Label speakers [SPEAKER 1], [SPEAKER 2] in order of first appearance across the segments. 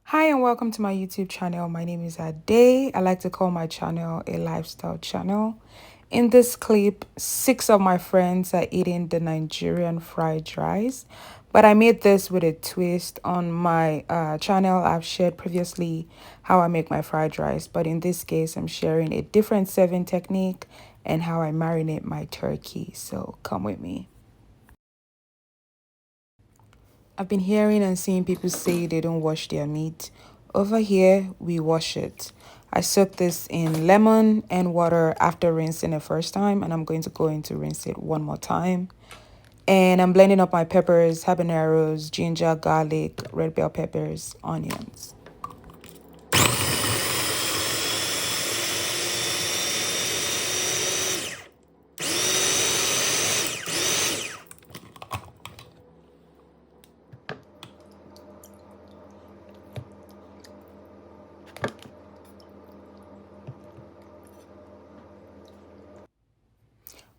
[SPEAKER 1] Hi and welcome to my YouTube channel. My name is Ade. I like to call my channel a lifestyle channel. In this clip, 6 of my friends are eating the Nigerian fried rice, but I made this with a twist. On my channel, I've shared previously how I make my fried rice, but in this case, I'm sharing a different serving technique and how I marinate my turkey. So come with me. I've been hearing and seeing people say they don't wash their meat. Over here, we wash it. I soak this in lemon and water after rinsing the first time, and I'm going to go in to rinse it one more time. And I'm blending up my peppers, habaneros, ginger, garlic, red bell peppers, onions.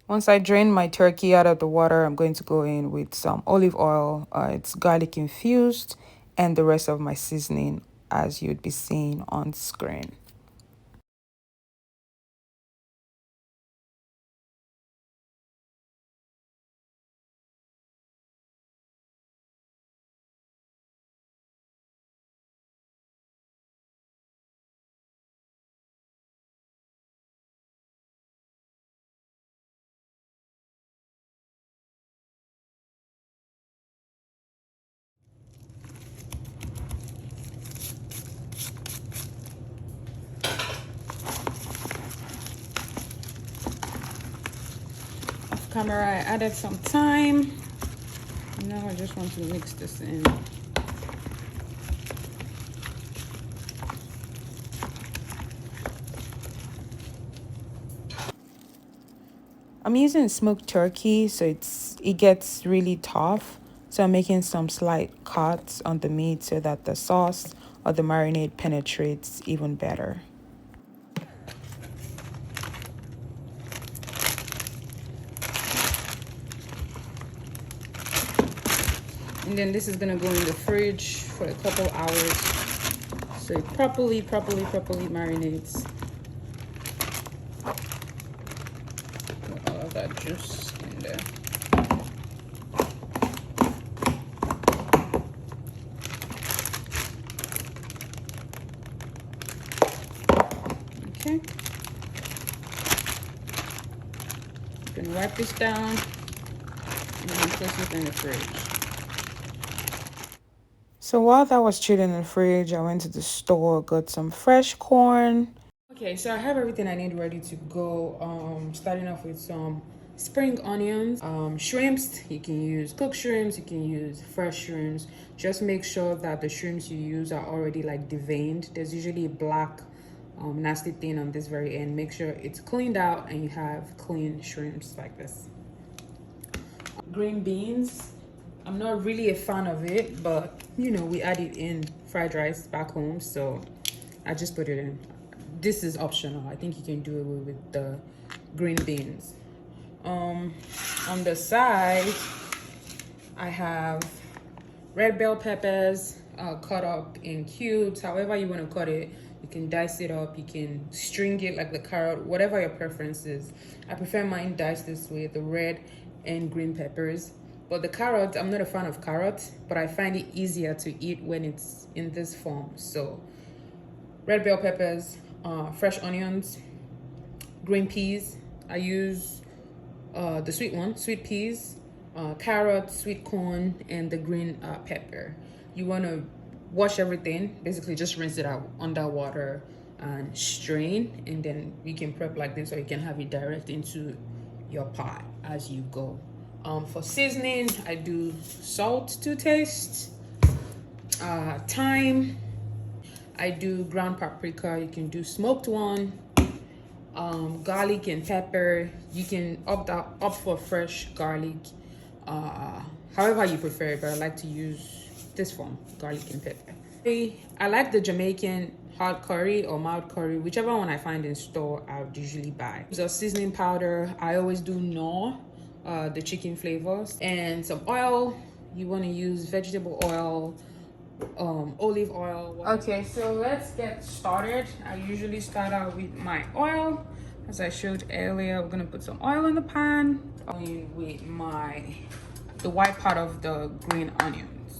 [SPEAKER 1] Once I drain my turkey out of the water, I'm going to go in with some olive oil. It's garlic infused, and the rest of my seasoning as you'd be seeing on screen. Off camera, I added some thyme. Now I just want to mix this in. I'm using smoked turkey, so it gets really tough. So I'm making some slight cuts on the meat so that the sauce or the marinade penetrates even better. And then this is gonna go in the fridge for a couple hours so it properly marinates. Put all of that juice in there. Okay. You can wipe this down and then place it in the fridge. So while that was chilling in the fridge, I went to the store, got some fresh corn. Okay, so I have everything I need ready to go. Starting off with some spring onions, shrimps. You can use cooked shrimps, you can use fresh shrimps. Just make sure that the shrimps you use are already like deveined. There's usually a black nasty thing on this very end. Make sure it's cleaned out and you have clean shrimps like this. Green beans. I'm not really a fan of it, but you know, we add it in fried rice back home, so I just put it in. This is optional. I think you can do it with the green beans. On the side, I have red bell peppers cut up in cubes. However you want to cut it, you can dice it up, you can string it like the carrot, whatever your preference is. I prefer mine diced this way, the red and green peppers. But the carrot, I'm not a fan of carrot, but I find it easier to eat when it's in this form. So red bell peppers, fresh onions, green peas. I use the sweet one, sweet peas, carrot, sweet corn, and the green pepper. You want to wash everything, basically just rinse it out under water and strain, and then you can prep like this, or you can have it direct into your pot as you go. For seasoning, I do salt to taste, thyme. I do ground paprika. You can do smoked one, garlic and pepper. You can opt for fresh garlic, however you prefer it, but I like to use this form, garlic and pepper. I like the Jamaican hot curry or mild curry, whichever one I find in store I would usually buy. So seasoning powder, I always do Knorr, the chicken flavors, and some oil. You want to use vegetable oil, olive oil. Okay, so let's get started. I usually start out with my oil. As I showed earlier, we're gonna put some oil in the pan. Going with the white part of the green onions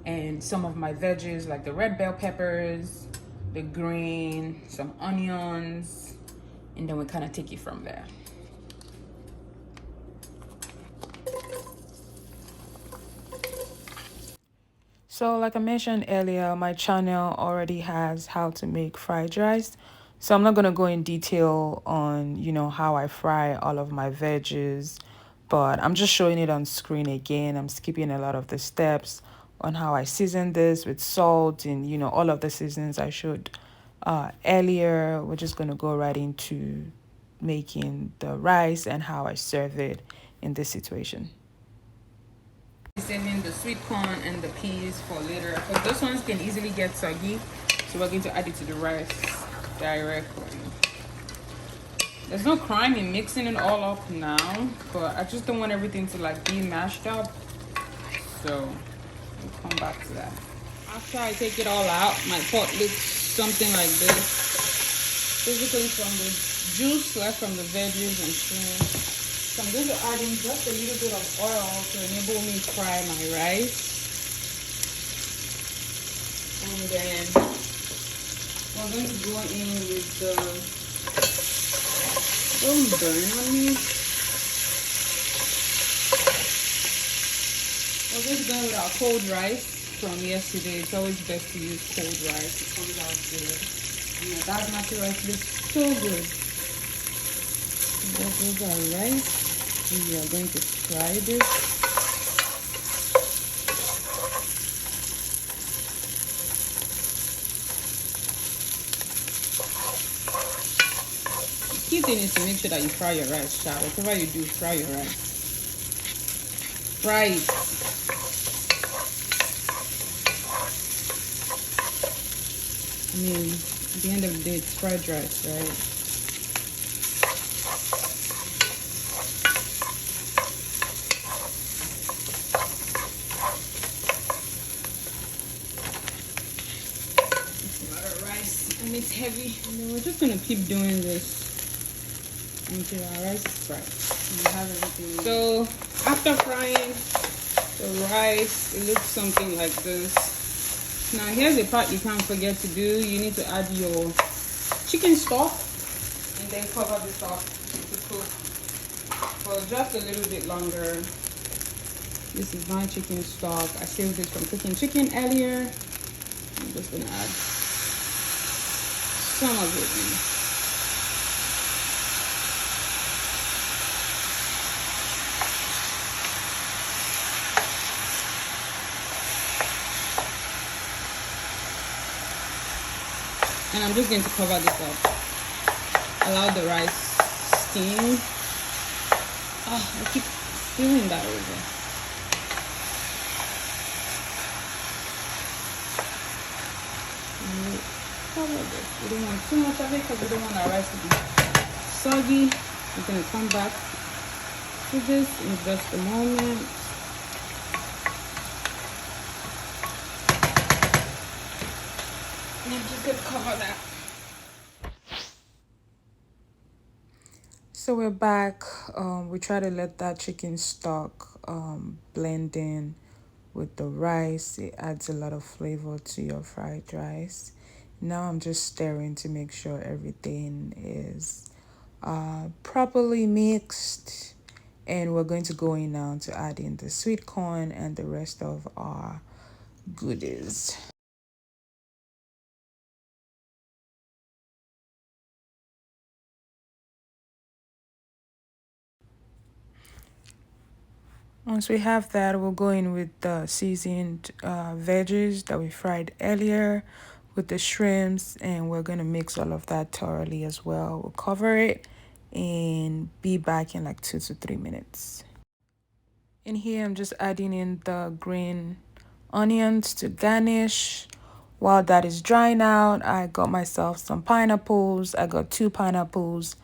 [SPEAKER 1] and some of my veggies like the red bell peppers, the green, some onions, and then we kind of take it from there. So like I mentioned earlier, my channel already has how to make fried rice. So I'm not going to go in detail on, how I fry all of my veggies, but I'm just showing it on screen again. I'm skipping a lot of the steps on how I season this with salt and, all of the seasonings I showed earlier. We're just going to go right into making the rice and how I serve it in this situation. Saving the sweet corn and the peas for later because those ones can easily get soggy, so we're going to add it to the rice directly. There's no crime in mixing it all up now, but I just don't want everything to be mashed up, so we'll come back to that. After I take it all out, my pot looks something like this, basically from the juice left from the veggies and shrimp. So I'm going to add in just a little bit of oil to enable me to fry my rice. And then we're going to go in with the, don't burn on me. We're going to go with our cold rice from yesterday. It's always best to use cold rice. It comes out good. And the basmati rice looks so good. There goes our rice. We are going to fry this. The key thing is to make sure that you fry your rice, child. Whatever you do, fry your rice. Fry it. I mean, at the end of the day, it's fried rice, right? And it's heavy, and then we're just gonna keep doing this until our rice is fried. And we have everything. So after frying the rice, it looks something like this. Now here's the part you can't forget to do. You need to add your chicken stock and then cover the stock to cook for just a little bit longer. This is my chicken stock. I saved this from cooking chicken earlier. I'm just gonna add some of it in. And I'm just going to cover this up. Allow the rice steam. Oh, I keep spilling that over. Cover this. We don't want too much of it because we don't want our rice to be soggy. We're going to come back to this in just a moment. And I'm just going to cover that. So we're back. We try to let that chicken stock blend in with the rice. It adds a lot of flavor to your fried rice. Now I'm just stirring to make sure everything is properly mixed, and we're going to go in now to add in the sweet corn and the rest of our goodies. Once we have that, we'll go in with the seasoned veggies that we fried earlier with the shrimps, and we're going to mix all of that thoroughly as well. We'll cover it and be back in like 2 to 3 minutes. In here, I'm just adding in the green onions to garnish. While that is drying out, I got myself some pineapples. I got 2 pineapples,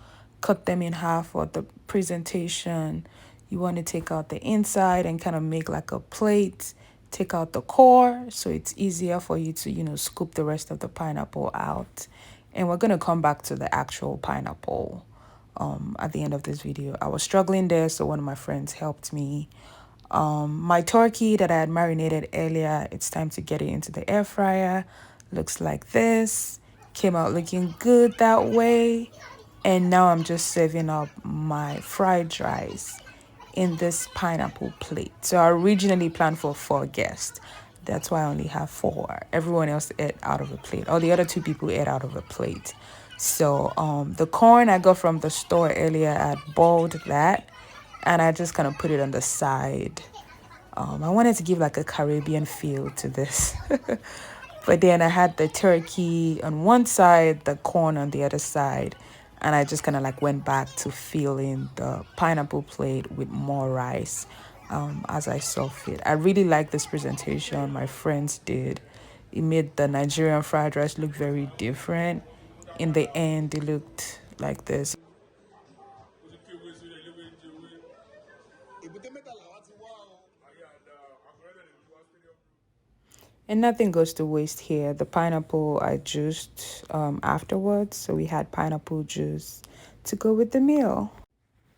[SPEAKER 1] cut them in half for the presentation. You want to take out the inside and kind of make like a plate take out the core so it's easier for you to, scoop the rest of the pineapple out. And we're going to come back to the actual pineapple at the end of this video. I was struggling there, so one of my friends helped me. My turkey that I had marinated earlier, it's time to get it into the air fryer. Looks like this. Came out looking good that way. And now I'm just serving up my fried rice in this pineapple plate. So I originally planned for 4 guests. That's why I only have 4. Everyone else ate out of a plate. All the other 2 people ate out of a plate. So the corn I got from the store earlier, I boiled that and I just kind of put it on the side. I wanted to give like a Caribbean feel to this. But then I had the turkey on one side, the corn on the other side. And I just kind of like went back to filling the pineapple plate with more rice as I saw fit. I really like this presentation. My friends did. It made the Nigerian fried rice look very different. In the end, it looked like this. And nothing goes to waste here. The pineapple I juiced afterwards. So we had pineapple juice to go with the meal.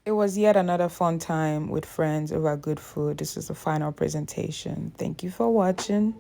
[SPEAKER 1] It was yet another fun time with friends over good food. This is the final presentation. Thank you for watching.